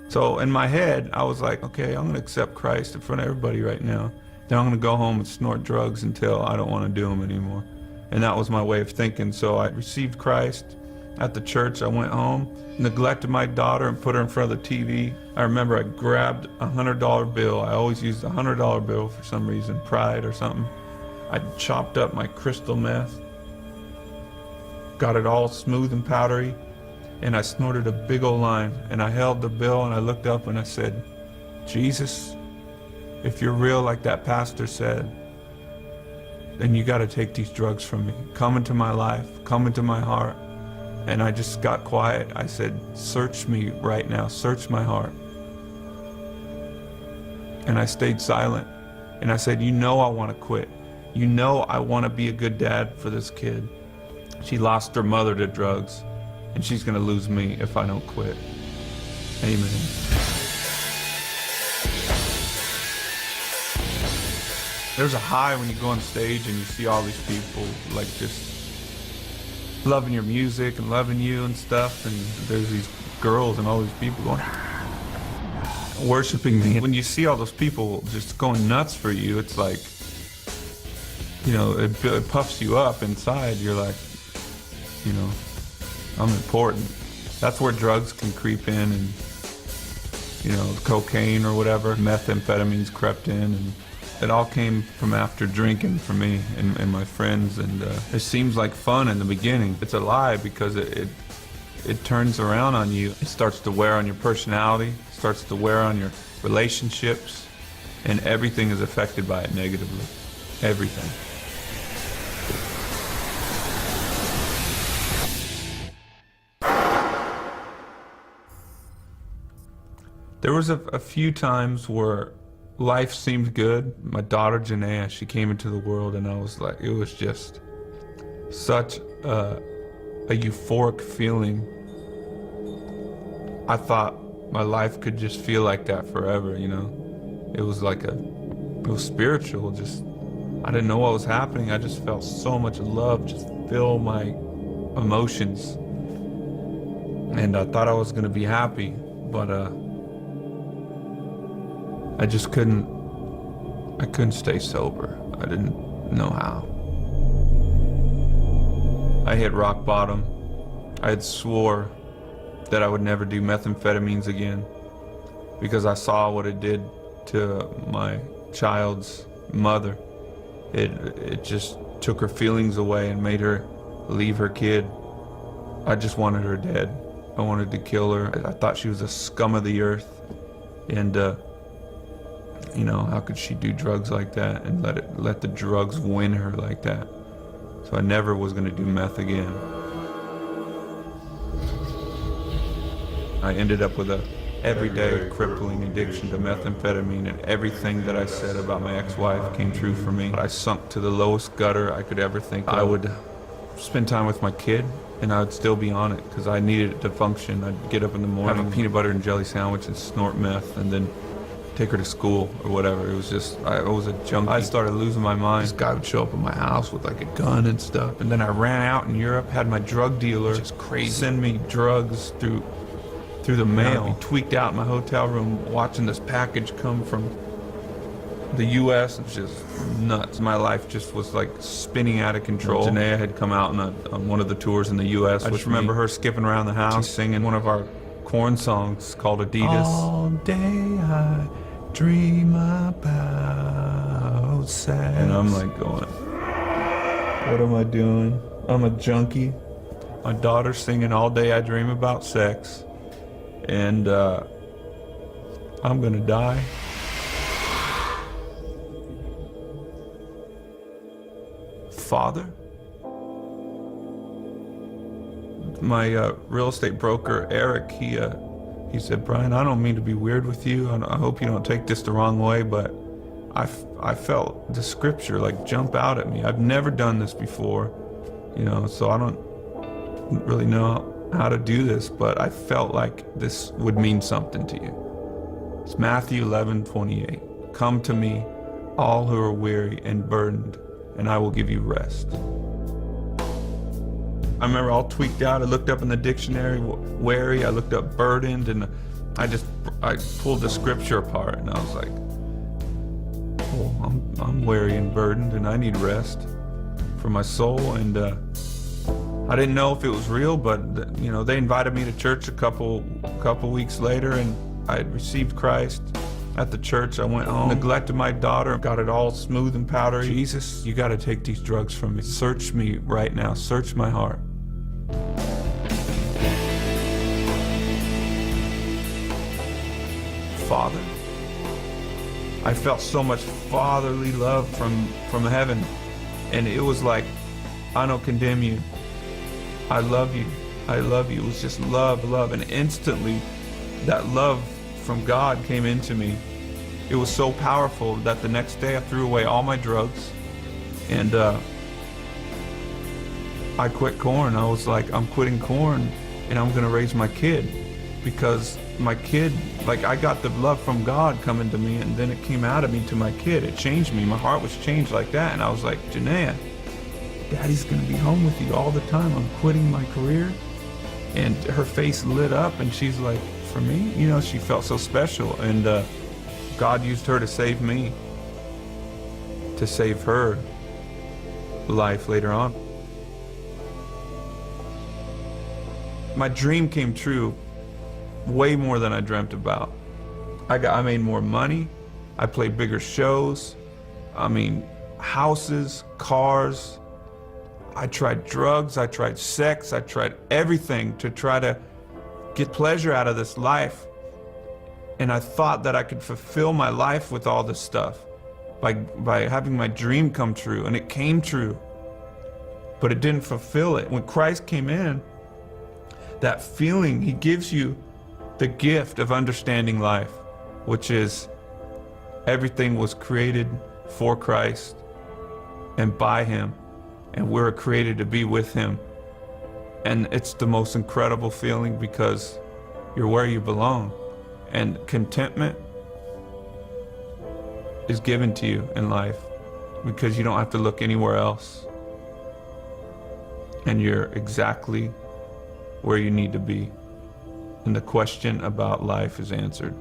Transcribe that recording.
So in my head, I was like, okay, I'm gonna accept Christ in front of everybody right now. Then I'm gonna go home and snort drugs until I don't wanna do them anymore. And that was my way of thinking. So I received Christ at the church. I went home, neglected my daughter and put her in front of the TV. I remember I grabbed a $100 bill. I always used a $100 bill for some reason, pride or something. I chopped up my crystal meth, got it all smooth and powdery, and I snorted a big old line. And I held the bill and I looked up and I said, Jesus, if you're real like that pastor said, then you got to take these drugs from me. Come into my life, come into my heart. And I just got quiet. I said, search me right now, search my heart. And I stayed silent. And I said, you know I want to quit. You know I want to be a good dad for this kid. She lost her mother to drugs, and she's going to lose me if I don't quit. Amen. There's a high when you go on stage and you see all these people like just loving your music and loving you and stuff, and there's these girls and all these people going worshiping me. When you see all those people just going nuts for you, it's like, you know, it puffs you up inside. You're like, you know, I'm important. That's where drugs can creep in, and, you know, cocaine or whatever, methamphetamines crept in, and it all came from after drinking for me and my friends. And it seems like fun in the beginning. It's a lie, because it turns around on you. It starts to wear on your personality, starts to wear on your relationships, and everything is affected by it negatively. Everything. There was a few times where life seemed good. My daughter, Janaea, she came into the world, and I was like, it was just such a euphoric feeling. I thought my life could just feel like that forever, you know? It was like it was spiritual, just, I didn't know what was happening. I just felt so much love just fill my emotions. And I thought I was gonna be happy, but I just I couldn't stay sober. I didn't know how. I hit rock bottom. I had swore that I would never do methamphetamines again, because I saw what it did to my child's mother. It just took her feelings away and made her leave her kid. I just wanted her dead. I wanted to kill her. I thought she was a scum of the earth. And you know, how could she do drugs like that and let the drugs win her like that? So I never was gonna do meth again. I ended up with a everyday crippling addiction to methamphetamine, and everything that I said about my ex-wife came true for me. I sunk to the lowest gutter I could ever think of. I would spend time with my kid, and I would still be on it because I needed it to function. I'd get up in the morning, have a peanut butter and jelly sandwich and snort meth, and then take her to school or whatever. It was just, I was a junkie. I started losing my mind. This guy would show up at my house with like a gun and stuff. And then I ran out in Europe, had my drug dealer just crazy send me drugs through the mail. I'd be tweaked out in my hotel room watching this package come from the US. It's just nuts. My life just was like spinning out of control. Janaea had come out on one of the tours in the US. I just remember her skipping around the house singing one of our Corn songs called Todistus. All day I dream about sex. And I'm like going, what am I doing? I'm a junkie. My daughter's singing All Day I Dream About Sex. And I'm gonna die. Father? My real estate broker, Eric, he said, Brian, I don't mean to be weird with you. I hope you don't take this the wrong way, but I felt the scripture like jump out at me. I've never done this before, you know, so I don't really know how to do this, but I felt like this would mean something to you. It's Matthew 11:28. Come to me, all who are weary and burdened, and I will give you rest. I remember all tweaked out. I looked up in the dictionary, weary. I looked up burdened, and I pulled the scripture apart and I was like, oh, I'm weary and burdened and I need rest for my soul. And I didn't know if it was real, but you know, they invited me to church a couple weeks later, and I had received Christ at the church. I went home, neglected my daughter, got it all smooth and powdery. Jesus, you got to take these drugs from me. Search me right now. Search my heart. Father. I felt so much fatherly love from heaven, and it was like, I don't condemn you. I love you. I love you. It was just love, and instantly that love from God came into me. It was so powerful that the next day I threw away all my drugs, and I quit corn. I was like, I'm quitting corn, and I'm gonna raise my kid, because my kid, like, I got the love from God coming to me, and then it came out of me to my kid. It changed me. My heart was changed like that, and I was like, Janaea, Daddy's gonna be home with you all the time. I'm quitting my career. And her face lit up, and she's like, for me? You know, she felt so special, and God used her to save me, to save her life later on. My dream came true way more than I dreamt about. I made more money. I played bigger shows. I mean, houses, cars. I tried drugs, I tried sex, I tried everything to try to get pleasure out of this life. And I thought that I could fulfill my life with all this stuff by having my dream come true, and it came true, but it didn't fulfill it. When Christ came in, that feeling, he gives you the gift of understanding life, which is everything was created for Christ and by him, and we're created to be with him. And it's the most incredible feeling, because you're where you belong, and contentment is given to you in life because you don't have to look anywhere else, and you're exactly where you need to be, and the question about life is answered.